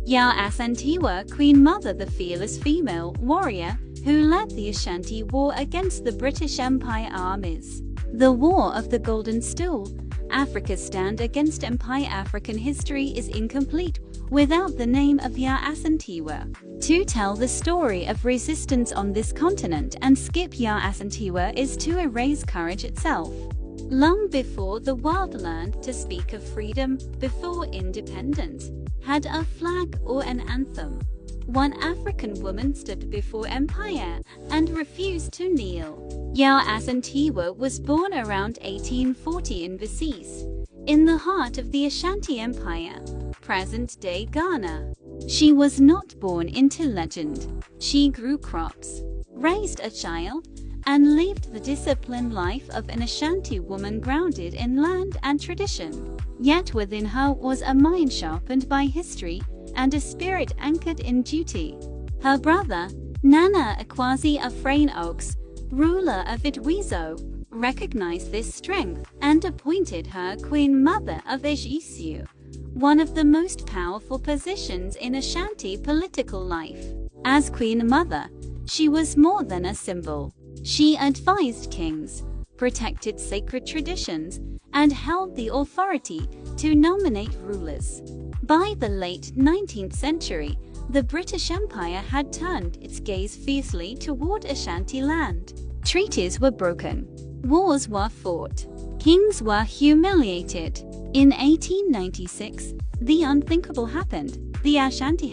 Ya Asantewa, Queen Mother, the fearless female warrior who led the Ashanti War against the British Empire armies. The War of the Golden Stool, Africa's stand against Empire. African history is incomplete without the name of Ya Asantewa. To tell the story of resistance on this continent and skip Ya Asantewa is to erase courage itself. Long before the world learned to speak of freedom, before independence had a flag or an anthem, one African woman stood before empire and refused to kneel. Ya Asantewa was born around 1840 in Bosisi, in the heart of the Ashanti Empire, present-day Ghana. She was not born into legend. She grew crops, raised a child, and lived the disciplined life of an Ashanti woman grounded in land and tradition. Yet within her was a mind sharpened by history and a spirit anchored in duty. Her brother, Nana Akwazi Afrain Oaks, ruler of Idwizo, recognized this strength and appointed her Queen Mother of Isu, one of the most powerful positions in Ashanti political life. As Queen Mother, she was more than a symbol. She advised kings, protected sacred traditions, and held the authority to nominate rulers. By the late 19th century, the British Empire had turned its gaze fiercely toward Ashanti land. Treaties were broken. Wars were fought. Kings were humiliated. In 1896, the unthinkable happened. The Ashanti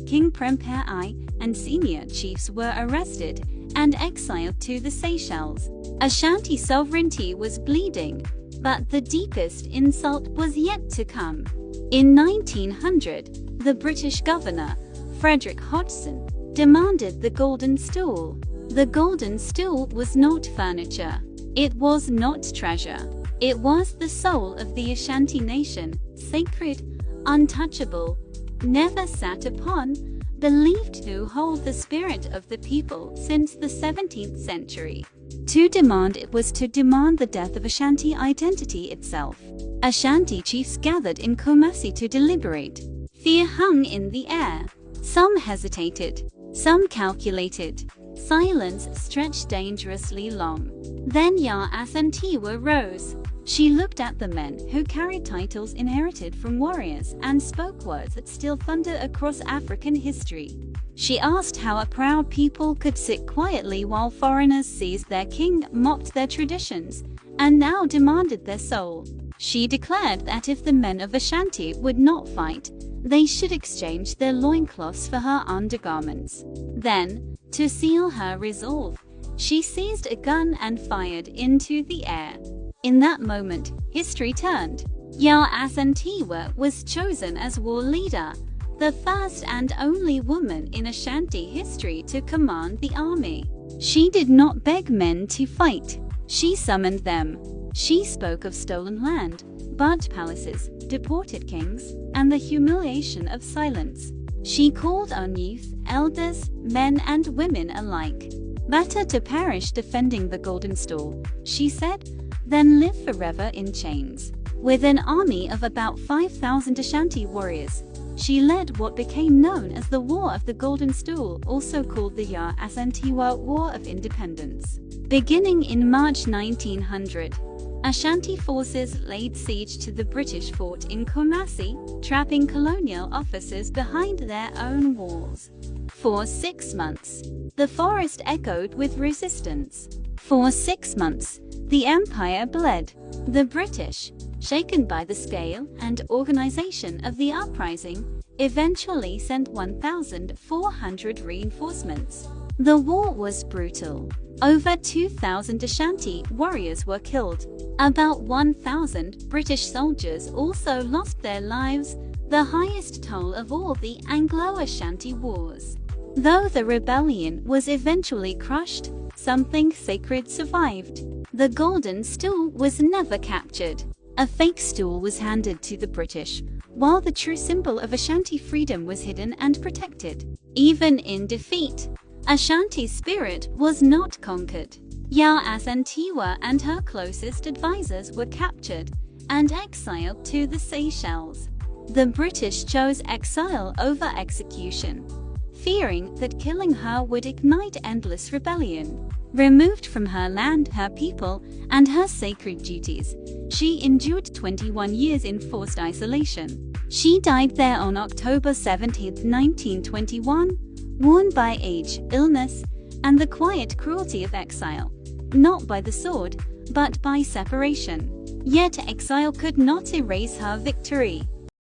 King Prempere and senior chiefs were arrested and exiled to the Seychelles. Ashanti sovereignty was bleeding, but the deepest insult was yet to come. In 1900, the British Governor Frederick Hodgson demanded the Golden Stool. The Golden Stool was not furniture. It was not treasure. It was the soul of the Ashanti nation, sacred, untouchable, never sat upon, believed to hold the spirit of the people since the 17th century. To demand it was to demand the death of Ashanti identity itself. Ashanti chiefs gathered in Kumasi to deliberate. Fear hung in the air. Some hesitated, some calculated. Silence stretched dangerously long. Then Ya Asantewa rose. She looked at the men who carried titles inherited from warriors and spoke words that still thunder across African history. She asked how a proud people could sit quietly while foreigners seized their king, mocked their traditions, and now demanded their soul. She declared that if the men of Ashanti would not fight, they should exchange their loincloths for her undergarments. Then, to seal her resolve, she seized a gun and fired into the air. In that moment, history turned. Ya Asantewa was chosen as war leader, the first and only woman in Ashanti history to command the army. She did not beg men to fight. She summoned them. She spoke of stolen land, burnt palaces, deported kings, and the humiliation of silence. She called on youth, elders, men and women alike. Better to perish defending the Golden Stool, she said, than live forever in chains. With an army of about 5,000 Ashanti warriors, she led what became known as the War of the Golden Stool, also called the Ya Asantewa War of Independence. Beginning in March 1900, Ashanti forces laid siege to the British fort in Kumasi, trapping colonial officers behind their own walls. For 6 months, the forest echoed with resistance. For 6 months, the empire bled. The British, shaken by the scale and organization of the uprising, eventually sent 1,400 reinforcements. The war was brutal. Over 2,000 Ashanti warriors were killed. About 1,000 British soldiers also lost their lives, the highest toll of all the Anglo-Ashanti wars. Though the rebellion was eventually crushed, something sacred survived. The Golden Stool was never captured. A fake stool was handed to the British, while the true symbol of Ashanti freedom was hidden and protected. Even in defeat, Ashanti's spirit was not conquered. Ya Asantewa and her closest advisors were captured and exiled to the Seychelles. The British chose exile over execution, fearing that killing her would ignite endless rebellion. Removed from her land, her people, and her sacred duties, she endured 21 years in forced isolation. She died there on October 17, 1921, worn by age, illness, and the quiet cruelty of exile, not by the sword, but by separation. Yet exile could not erase her victory.